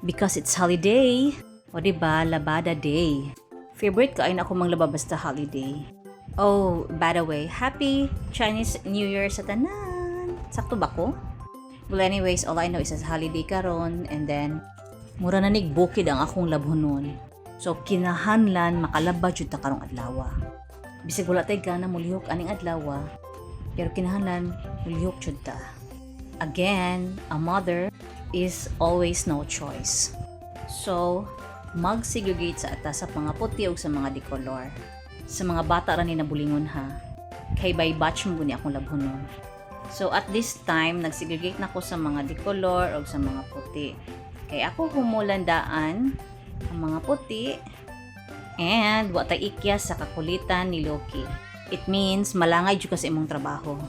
Because it's holiday. O diba, Labada Day. Favorite ka ay na ako manglaba basta holiday. Oh, by the way, Happy Chinese New Year sa tanan. Sakto ba ko? Well, anyways, all I know is as holiday karon, and then mura na bukid ang akong labhonon. So kinahanglan makalaba jud ta karong adlaw. Bisig wala tay gana mulihok aning adlaw, pero kinahanglan mulihok jud ta. Again, a mother is always no choice. So mag-segregate sa atas sa mga puti o sa mga dikolor. Sa mga bata ra ni nabulingon ha. Kay by batch mo guni akong labhonon. So at this time, nag-segregate na ko sa mga dikolor o sa mga puti. Kaya ako humulandaan ang mga puti and watay ikya sa kakulitan ni Loki. It means malangay jud ka sa imong trabaho.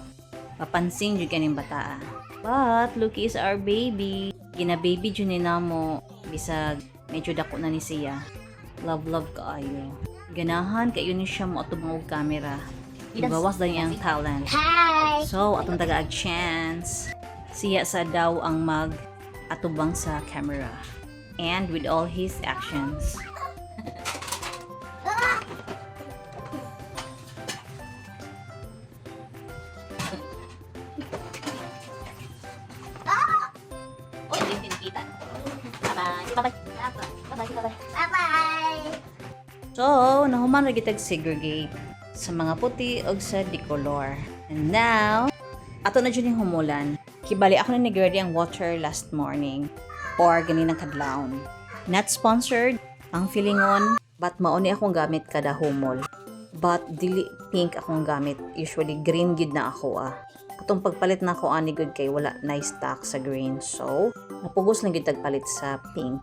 Papansin jud kaning bataa. But Loki is our baby. Gina-baby jud ni namo bisag medyo dako na ni siya. Love kaayo. Ganahan kayo ni siya mo atubang og camera. Ibawas daw niyang talent. Hi! So, atong tagaag chance. Siya sa daw ang atubang sa camera. And with all his actions. Oh, tinititan. Bye-bye. Bye-bye. So, nahuman ra gitag segregate sa mga puti o sa dicolor. And now, ato na dyan yung humulan. Kibali ako na ni-girdy ang water last morning or ganinang kadlawon. Not sponsored, ang feelingon, but mauni akong gamit kada humol. But dili pink akong gamit. Usually green gid na ako Katong pagpalit na ako ani good kay wala na stock sa green. So, napugos lang gid tagpalit sa pink.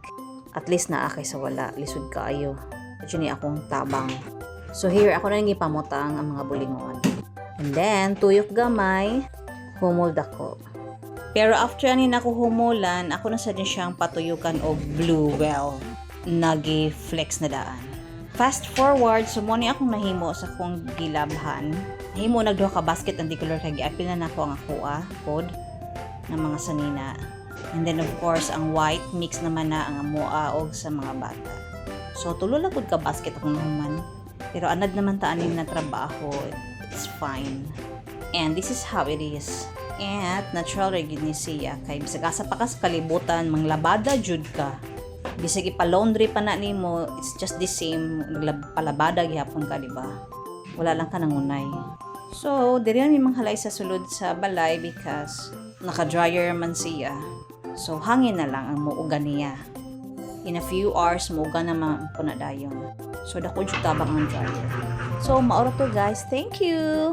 At least naa kay sa wala, lisod kaayo. At yun akong tabang. So here, ako na nang ipamutang ang mga bulingon. And then, tuyok gamay, humol dako. Pero after anin ako humulan, ako na sa din siyang patuyukan o blue well. Nagi-flex na daan. Fast forward, sumuni akong nahimo sa akong gilabhan. Nahimo nagduha ka basket ang dicolor kay giapil na nako ang pod ng mga sanina. And then of course, ang white mix naman na ang amoa og sa mga bata. So tulo lang pud ka basket akong nahuman. Pero anad naman ta anin na trabaho, it's fine. And this is how it is. And natural regular ni siya kay bisag asa pa kas kalibutan manglabada jud ka. Bisag ipa-laundry pa na nimo, it's just the same palabada gihapon ka, di ba? Wala lang ka nangunay. So, diri na mi manghalay sa sulod sa balay because naka-dryer man siya. So, hangin na lang ang muuga niya. In a few hours, muuga na po na dayon. So, dako jud tabang ang dryer. So, maura to guys. Thank you!